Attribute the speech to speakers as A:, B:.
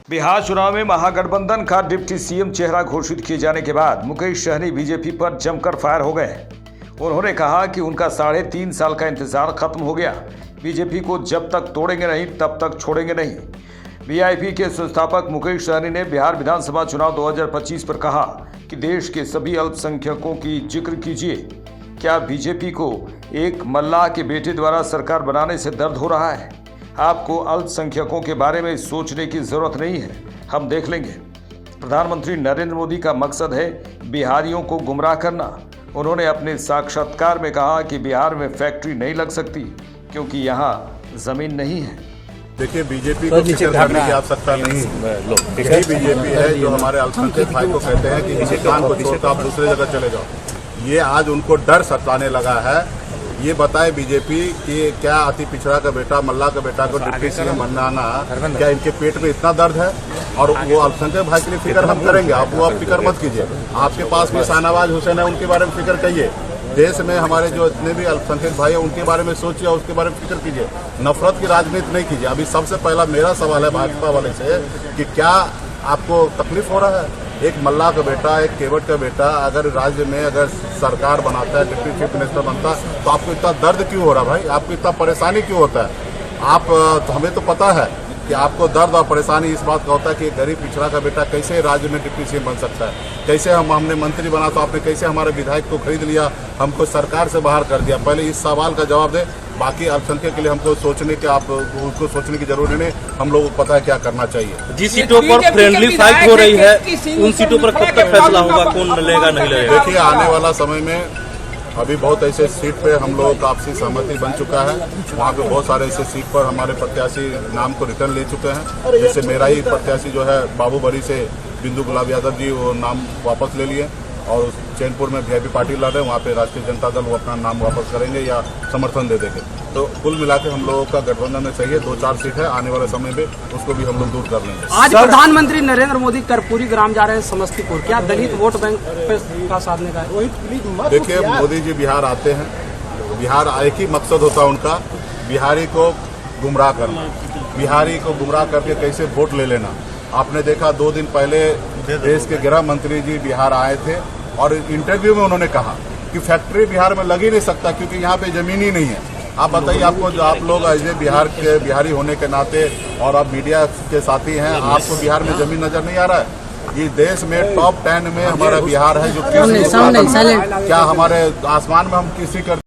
A: बिहार चुनाव में महागठबंधन का डिप्टी सीएम चेहरा घोषित किए जाने के बाद मुकेश सहनी बीजेपी पर जमकर फायर हो गए। उन्होंने कहा कि उनका 3.5 साल का इंतजार खत्म हो गया। बीजेपी को जब तक तोड़ेंगे नहीं तब तक छोड़ेंगे नहीं। वीआईपी के संस्थापक मुकेश सहनी ने बिहार विधानसभा चुनाव 2025 पर कहा कि देश के सभी अल्पसंख्यकों की जिक्र कीजिए। क्या बीजेपी को एक मल्लाह के बेटे द्वारा सरकार बनाने से दर्द हो रहा है? आपको अल्पसंख्यकों के बारे में सोचने की जरूरत नहीं है, हम देख लेंगे। प्रधानमंत्री नरेंद्र मोदी का मकसद है बिहारियों को गुमराह करना। उन्होंने अपने साक्षात्कार में कहा कि बिहार में फैक्ट्री नहीं लग सकती क्योंकि यहाँ जमीन नहीं है।
B: देखिए, बीजेपी को फिक्र करने की आवश्यकता नहीं है। यही बीजेपी है जो हमारे अल्पसंख्यक भाई को कहते हैं कि हिंदुस्तान को छोड़कर आप दूसरे जगह चले जाओ। ये आज उनको डर सताने लगा है। ये बताए बीजेपी कि क्या अति पिछड़ा का बेटा, मल्लाह का बेटा को डिप्टी सीएम बनाना, क्या इनके पेट में इतना दर्द है? और वो अल्पसंख्यक भाई के लिए फिक्र हम करेंगे, आप वो फिक्र मत कीजिए। आपके पास भी शाहनवाज हुसैन है, उनके बारे में फिक्र करिए। देश में हमारे जो इतने भी अल्पसंख्यक भाई है उनके बारे में सोचिए और उसके बारे में फिक्र कीजिए। नफरत की राजनीति नहीं कीजिए। अभी सबसे पहला मेरा सवाल है भाजपा वाले से कि क्या आपको तकलीफ हो रहा है? एक मल्लाह का बेटा, एक केवट का बेटा अगर राज्य में अगर सरकार बनाता है, डिप्टी चीफ मिनिस्टर बनता है, तो आपको इतना दर्द क्यों हो रहा है भाई? आपको इतना परेशानी क्यों होता है? तो हमें तो पता है कि आपको दर्द और परेशानी इस बात का होता है कि गरीब पिछड़ा का बेटा कैसे राज्य में डिप्टी सीएम बन सकता है? कैसे हमने मंत्री बना तो आपने कैसे हमारे विधायक को खरीद लिया, हमको सरकार से बाहर कर दिया? पहले इस सवाल का जवाब दे। बाकी अल्पसंख्यक के लिए हमको सोचने के उसको सोचने की जरूरत नहीं। हम लोगों को पता है क्या करना चाहिए।
C: जिस सीटों पर फ्रेंडली फाइट हो रही है उन सीटों पर कब तक फैसला होगा, कौन लेगा नहीं लेगा?
B: देखिए, आने वाला समय में अभी बहुत ऐसे सीट पे हम लोगों का आपसी सहमति बन चुका है। वहाँ पे बहुत सारे ऐसे सीट पर हमारे प्रत्याशी नाम को रिटर्न ले चुके हैं। जैसे मेरा ही प्रत्याशी जो है बाबूबरी से बिंदु गुलाब यादव जी, वो नाम वापस ले लिए और चैनपुर में वीआईपी पार्टी लड़ रहे हैं, वहाँ पे राष्ट्रीय जनता दल वो अपना नाम वापस करेंगे या समर्थन दे देंगे। तो कुल मिला के हम लोगों का गठबंधन में चाहिए 2-4 सीट है। आने वाले समय में उसको भी हम लोग दूर कर लेंगे।
D: आज प्रधानमंत्री नरेंद्र मोदी कर्पूरी ग्राम जा रहे हैं समस्तीपुर, क्या दलित वोट बैंक का साधने का है?
B: देखिए, मोदी जी बिहार आते हैं, बिहार एक ही मकसद होता है उनका, बिहारी को गुमराह करना, बिहारी को गुमराह करके कैसे वोट ले लेना। आपने देखा 2 दिन पहले देश के गृह मंत्री जी बिहार आए थे और इंटरव्यू में उन्होंने कहा कि फैक्ट्री बिहार में लग ही नहीं सकता क्योंकि यहाँ पे जमीन ही नहीं है। आप बताइए, आपको जो आप लोग ऐसे बिहार के बिहारी होने के नाते और आप मीडिया के साथी हैं, आपको बिहार में जमीन नजर नहीं आ रहा है? ये देश में टॉप 10 में हमारा बिहार है जो क्या हमारे आसमान में हम किसी कर